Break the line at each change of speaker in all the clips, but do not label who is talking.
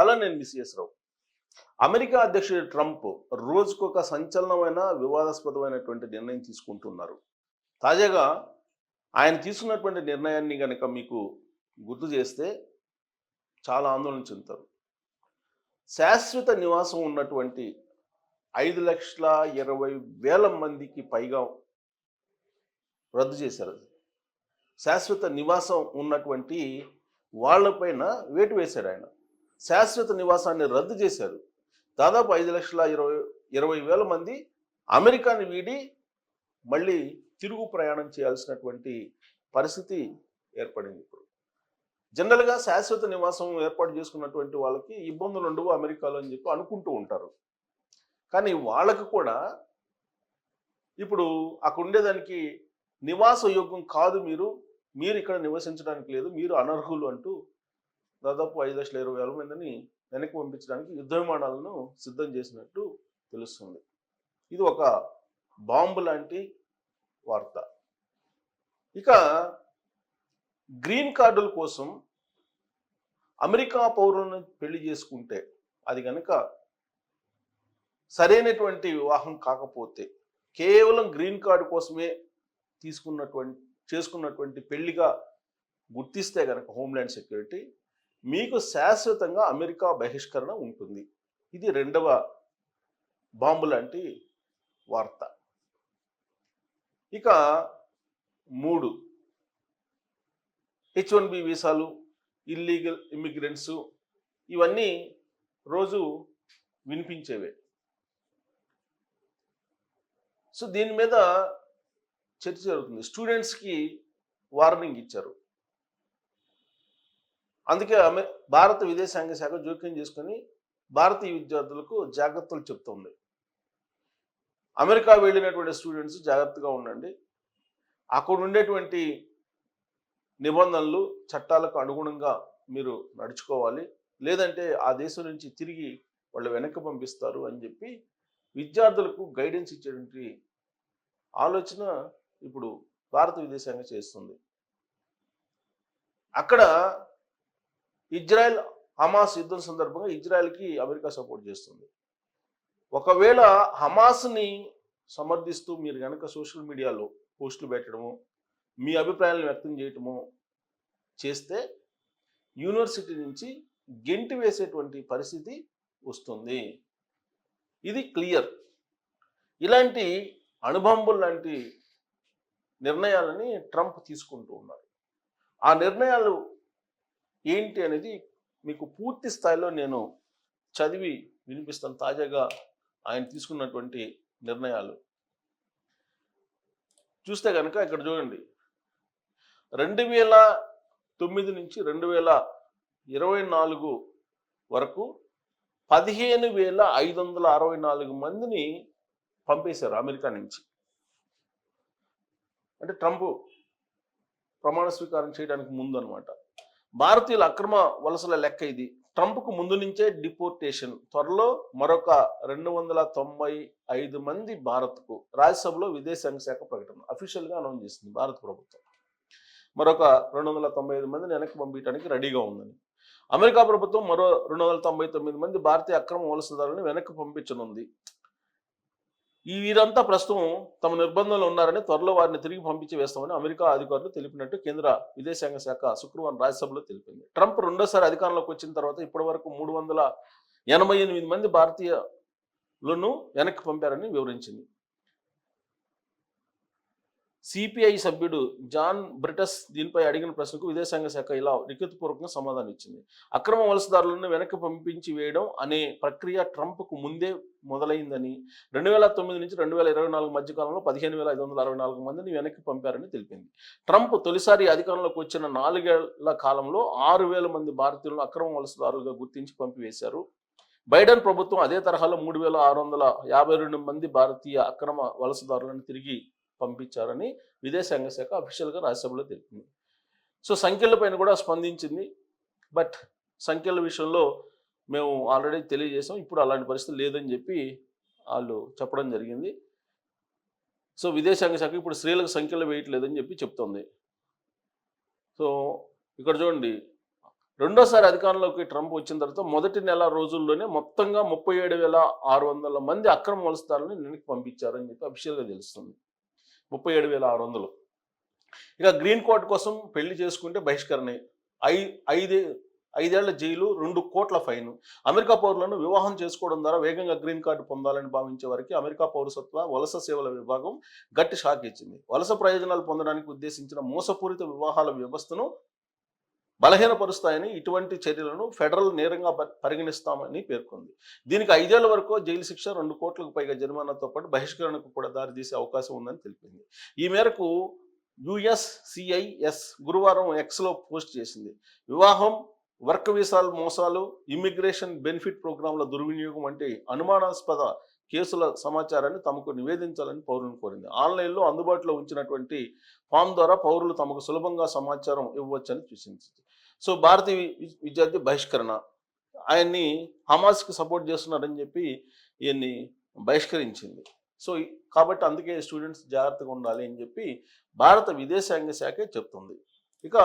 అలా నేను మిస్ఎస్ రావు. అమెరికా అధ్యక్షుడు ట్రంప్ రోజుకొక సంచలనమైన వివాదాస్పదమైనటువంటి నిర్ణయం తీసుకుంటున్నారు. తాజాగా ఆయన తీసుకున్నటువంటి నిర్ణయాన్ని గనక మీకు గుర్తు చేస్తే చాలా ఆందోళన చెందుతారు. శాశ్వత నివాసం ఉన్నటువంటి 5,20,000 మందికి పైగా రద్దు చేశారు. శాశ్వత నివాసం ఉన్నటువంటి వాళ్ళపైన వేటు వేశాడు ఆయన. శాశ్వత నివాసాన్ని రద్దు చేశారు. దాదాపు 5,20,000 మంది అమెరికాని వీడి మళ్ళీ తిరుగు ప్రయాణం చేయాల్సినటువంటి పరిస్థితి ఏర్పడింది. ఇప్పుడు జనరల్గా శాశ్వత నివాసం ఏర్పాటు చేసుకున్నటువంటి వాళ్ళకి ఇబ్బందులు ఉండవు అమెరికాలో అని చెప్పి అనుకుంటూ ఉంటారు. కానీ వాళ్ళకు కూడా ఇప్పుడు అక్కడ ఉండేదానికి నివాస యోగ్యం కాదు, మీరు ఇక్కడ నివసించడానికి లేదు, మీరు అనర్హులు అంటూ దాదాపు 5,20,000 మందిని వెనక్కి పంపించడానికి యుద్ధ విమానాలను సిద్ధం చేసినట్టు తెలుస్తుంది. ఇది ఒక బాంబు లాంటి వార్త. ఇక గ్రీన్ కార్డుల కోసం అమెరికా పౌరులను పెళ్లి చేసుకుంటే అది కనుక సరైనటువంటి వివాహం కాకపోతే, కేవలం గ్రీన్ కార్డు కోసమే చేసుకున్నటువంటి పెళ్లిగా గుర్తిస్తే కనుక హోమ్ల్యాండ్ సెక్యూరిటీ మీకు శాశ్వతంగా అమెరికా బహిష్కరణ ఉంటుంది. ఇది రెండవ బాంబు లాంటి వార్త. ఇక 3 H1B వీసాలు, ఇల్లీగల్ ఇమిగ్రెంట్స్, ఇవన్నీ రోజు వినిపించేవే. సో దీని మీద చర్చ జరుగుతుంది. స్టూడెంట్స్కి వార్నింగ్ ఇచ్చారు. అందుకే భారత విదేశాంగ శాఖ జోక్యం చేసుకొని భారతీయ విద్యార్థులకు జాగ్రత్తలు చెప్తుంది. అమెరికా వెళ్ళినటువంటి స్టూడెంట్స్ జాగ్రత్తగా ఉండండి. అక్కడ ఉండేటువంటి నిబంధనలు, చట్టాలకు అనుగుణంగా మీరు నడుచుకోవాలి, లేదంటే ఆ దేశం నుంచి తిరిగి వాళ్ళు వెనక్కి పంపిస్తారు అని చెప్పి విద్యార్థులకు గైడెన్స్ ఇచ్చేటువంటి ఆలోచన ఇప్పుడు భారత విదేశాంగ చేస్తుంది. అక్కడ ఇజ్రాయెల్ హమాస్ యుద్ధం సందర్భంగా ఇజ్రాయెల్కి అమెరికా సపోర్ట్ చేస్తుంది. ఒకవేళ హమాస్ని సమర్థిస్తూ మీరు కనుక సోషల్ మీడియాలో పోస్టులు పెట్టడము, మీ అభిప్రాయాలను వ్యక్తం చేయటము చేస్తే యూనివర్సిటీ నుంచి గెంటి వేసేటువంటి పరిస్థితి వస్తుంది. ఇది క్లియర్. ఇలాంటి అణుబాంబులు లాంటి నిర్ణయాలని ట్రంప్ తీసుకుంటూ ఉన్నారు. ఆ నిర్ణయాలు ఏంటి అనేది మీకు పూర్తి స్థాయిలో నేను చదివి వినిపిస్తాను. తాజాగా ఆయన తీసుకున్నటువంటి నిర్ణయాలు చూస్తే కనుక ఇక్కడ చూడండి, 2009 నుంచి 2024 వరకు 15,564 మందిని పంపేశారు అమెరికా నుంచి. అంటే ట్రంప్ ప్రమాణ స్వీకారం చేయడానికి ముందు అనమాట. భారతీయుల అక్రమ వలసల లెక్క ఇది. ట్రంప్కు ముందు నుంచే డిపోర్టేషన్. త్వరలో మరొక 295 మంది భారత్కు. రాజ్యసభలో విదేశాంగ శాఖ ప్రకటన అఫీషియల్గా అనౌన్స్ చేసింది భారత ప్రభుత్వం. మరొక 295 మందిని వెనక్కి పంపించడానికి రెడీగా ఉందని. అమెరికా ప్రభుత్వం మరో 299 మంది భారతీయ అక్రమ వలసదారులను వెనక్కి పంపించనుంది. వీరంతా ప్రస్తుతం తమ నిర్బంధంలో ఉన్నారని, త్వరలో వారిని తిరిగి పంపించి వేస్తామని అమెరికా అధికారులు తెలిపినట్టు కేంద్ర విదేశాంగ శాఖ శుక్రవారం రాజ్యసభలో తెలిపింది. ట్రంప్ రెండోసారి అధికారంలోకి వచ్చిన తర్వాత ఇప్పటి వరకు 388 మంది భారతీయులను వెనక్కి పంపారని వివరించింది. సిపిఐ సభ్యుడు జాన్ బ్రిటస్ దీనిపై అడిగిన ప్రశ్నకు విదేశాంగ శాఖ ఇలా లిఖితపూర్వకంగా సమాధానం ఇచ్చింది. అక్రమ వలసదారులను వెనక్కి పంపించి వేయడం అనే ప్రక్రియ ట్రంప్కు ముందే మొదలైందని, 2009 నుంచి 2024 మధ్య కాలంలో 15,564 మందిని వెనక్కి పంపారని తెలిపింది. ట్రంప్ తొలిసారి అధికారంలోకి వచ్చిన 4 ఏళ్ల కాలంలో 6,000 మంది భారతీయులను అక్రమ వలసదారులుగా గుర్తించి పంపివేశారు. బైడెన్ ప్రభుత్వం అదే తరహాలో 3,652 మంది భారతీయ అక్రమ వలసదారులను తిరిగి పంపించారని విదేశాంగ శాఖ అఫీషియల్గా రాజ్యసభలో తెలిపింది. సో సంఖ్యలపైన కూడా స్పందించింది. బట్ సంఖ్యల విషయంలో మేము ఆల్రెడీ తెలియజేసాం, ఇప్పుడు అలాంటి పరిస్థితి లేదని చెప్పి వాళ్ళు చెప్పడం జరిగింది. సో విదేశాంగ శాఖ ఇప్పుడు స్త్రీలకు సంఖ్యలు వేయట్లేదని చెప్పి చెప్తోంది. సో ఇక్కడ చూడండి, రెండోసారి అధికారంలోకి ట్రంప్ వచ్చిన తర్వాత మొదటి నెల రోజుల్లోనే మొత్తంగా 37,600 మంది అక్రమ వలసదారులను వెనక్కి పంపించారని చెప్పి అఫీషియల్గా తెలుస్తుంది. 37,600. ఇక గ్రీన్ కార్డ్ కోసం పెళ్లి చేసుకుంటే బహిష్కరణ, ఐదే 5 ఏళ్ల జైలు, 2 కోట్ల ఫైన్. అమెరికా పౌరులను వివాహం చేసుకోవడం ద్వారా వేగంగా గ్రీన్ కార్డు పొందాలని భావించే వారికి అమెరికా పౌరసత్వ వలస సేవల విభాగం గట్టి షాక్ ఇచ్చింది. వలస ప్రయోజనాలు పొందడానికి ఉద్దేశించిన మోసపూరిత వివాహాల వ్యవస్థను బలహీనపరుస్తాయని, ఇటువంటి చర్యలను ఫెడరల్ నేరంగా పరిగణిస్తామని పేర్కొంది. దీనికి 5 ఏళ్ల వరకు జైలు శిక్ష, 2 కోట్లకు పైగా జరిమానాతో పాటు బహిష్కరణకు కూడా దారితీసే అవకాశం ఉందని తెలిపింది. ఈ మేరకు USCIS గురువారం ఎక్స్లో పోస్ట్ చేసింది. వివాహం, వర్క్ వీసాల మోసాలు, ఇమ్మిగ్రేషన్ బెనిఫిట్ ప్రోగ్రాంల దుర్వినియోగం వంటి అనుమానాస్పద కేసుల సమాచారాన్ని తమకు నివేదించాలని పౌరులను కోరింది. ఆన్లైన్లో అందుబాటులో ఉంచినటువంటి ఫామ్ ద్వారా పౌరులు తమకు సులభంగా సమాచారం ఇవ్వవచ్చని సూచించింది. సో భారతీయ విద్యార్థి బహిష్కరణ, ఆయన్ని హమాస్కి సపోర్ట్ చేస్తున్నారని చెప్పి ఈయన్ని బహిష్కరించింది. సో కాబట్టి అందుకే స్టూడెంట్స్ జాగ్రత్తగా ఉండాలి అని చెప్పి భారత విదేశాంగ శాఖ చెప్తుంది. ఇక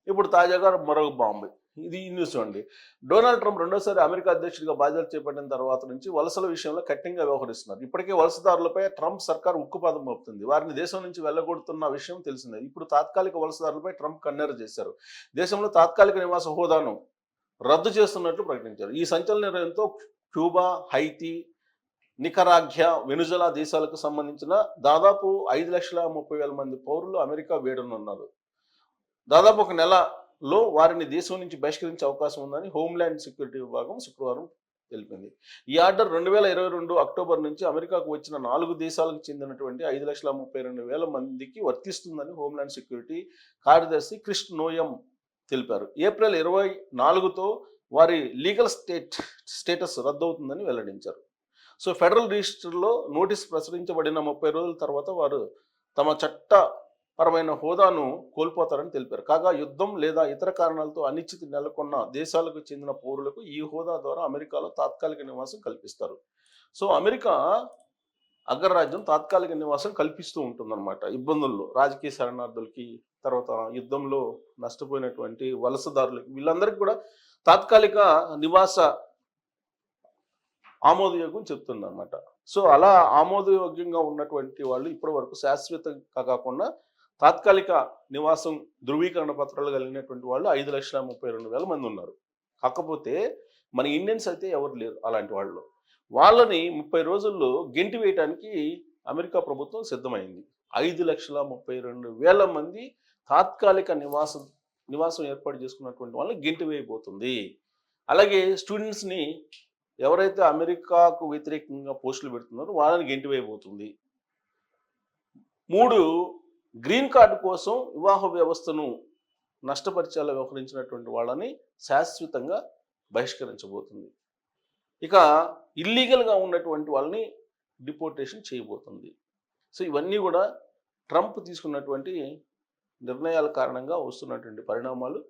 ఇప్పుడు తాజాగా మరొక బాంబు, ఇది న్యూస్ అండి. డొనాల్డ్ ట్రంప్ రెండోసారి అమెరికా అధ్యక్షుడిగా బాధ్యతలు చేపట్టిన తర్వాత నుంచి వలసల విషయంలో కఠినంగా వ్యవహరిస్తున్నారు. ఇప్పటికే వలసదారులపై ట్రంప్ సర్కార్ ఉక్కుపాదం మోపుతుంది. వారిని దేశం నుంచి వెళ్ళగొడుతున్న విషయం తెలిసిందే. ఇప్పుడు తాత్కాలిక వలసదారులపై ట్రంప్ కన్నెర చేశారు. దేశంలో తాత్కాలిక నివాస హోదాను రద్దు చేస్తున్నట్లు ప్రకటించారు. ఈ సంచలన నిర్ణయంతో క్యూబా, హైతీ, నికరాగ్యా, వెనుజులా దేశాలకు సంబంధించిన దాదాపు 5,30,000 మంది పౌరులు అమెరికా వేడనున్నారు. దాదాపు ఒక నెలలో వారిని దేశం నుంచి బహిష్కరించే అవకాశం ఉందని హోమ్ల్యాండ్ సెక్యూరిటీ విభాగం శుక్రవారం తెలిపింది. ఈ ఆర్డర్ 2022 అక్టోబర్ నుంచి అమెరికాకు వచ్చిన 4 దేశాలకు చెందినటువంటి 5,32,000 మందికి వర్తిస్తుందని హోమ్ల్యాండ్ సెక్యూరిటీ కార్యదర్శి క్రిస్ నోయం తెలిపారు. ఏప్రిల్ 24తో వారి లీగల్ స్టేటస్ రద్దవుతుందని వెల్లడించారు. సో ఫెడరల్ రిజిస్టర్లో నోటీస్ ప్రచురించబడిన 30 రోజుల తర్వాత వారు తమ చట్టపరమైన హోదాను కోల్పోతారని తెలిపారు. కాగా యుద్ధం లేదా ఇతర కారణాలతో అనిశ్చితి నెలకొన్న దేశాలకు చెందిన పౌరులకు ఈ హోదా ద్వారా అమెరికాలో తాత్కాలిక నివాసం కల్పిస్తారు. సో అమెరికా అగ్రరాజ్యం తాత్కాలిక నివాసం కల్పిస్తూ ఉంటుందన్నమాట. ఇబ్బందుల్లో రాజకీయ శరణార్థులకి, తర్వాత యుద్ధంలో నష్టపోయినటువంటి వలసదారులకి, వీళ్ళందరికీ కూడా తాత్కాలిక నివాస ఆమోదయోగ్యం చెప్తుందన్నమాట. సో అలా ఆమోదయోగ్యంగా ఉన్నటువంటి వాళ్ళు ఇప్పటి వరకు శాశ్వతంగా కాకుండా తాత్కాలిక నివాసం ధృవీకరణ పత్రాలు కలిగినటువంటి వాళ్ళు 5,32,000 మంది ఉన్నారు. కాకపోతే మన ఇండియన్స్ అయితే ఎవరు లేరు అలాంటి వాళ్ళు. వాళ్ళని 30 రోజుల్లో గెంటి వేయడానికి అమెరికా ప్రభుత్వం సిద్ధమైంది. 5,32,000 మంది తాత్కాలిక నివాసం ఏర్పాటు చేసుకున్నటువంటి వాళ్ళని గెంటి వేయబోతుంది. అలాగే స్టూడెంట్స్ని ఎవరైతే అమెరికాకు వ్యతిరేకంగా పోస్టులు పెడుతున్నారో వాళ్ళని గెంటి వేయబోతుంది. 3 గ్రీన్ కార్డు కోసం వివాహ వ్యవస్థను నష్టపరిచేలా వ్యవహరించినటువంటి వాళ్ళని శాశ్వతంగా బహిష్కరించబోతుంది. ఇక ఇల్లీగల్గా ఉన్నటువంటి వాళ్ళని డిపోర్టేషన్ చేయబోతుంది. సో ఇవన్నీ కూడా ట్రంప్ తీసుకున్నటువంటి నిర్ణయాల కారణంగా వస్తున్నటువంటి పరిణామాలు.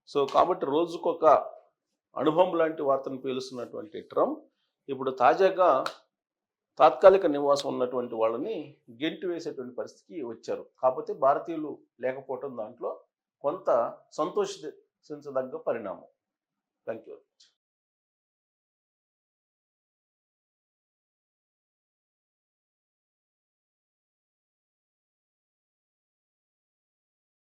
సో కాబట్టి రోజుకొక అనుభవం లాంటి వార్తను పేలుస్తున్నటువంటి ట్రంప్ ఇప్పుడు తాజాగా తాత్కాలిక నివాసం ఉన్నటువంటి వాళ్ళని గెంటి వేసేటువంటి పరిస్థితికి వచ్చారు. కాకపోతే భారతీయులు లేకపోవటం దాంట్లో కొంత సంతోషించదగ్గ పరిణామం. Thank you.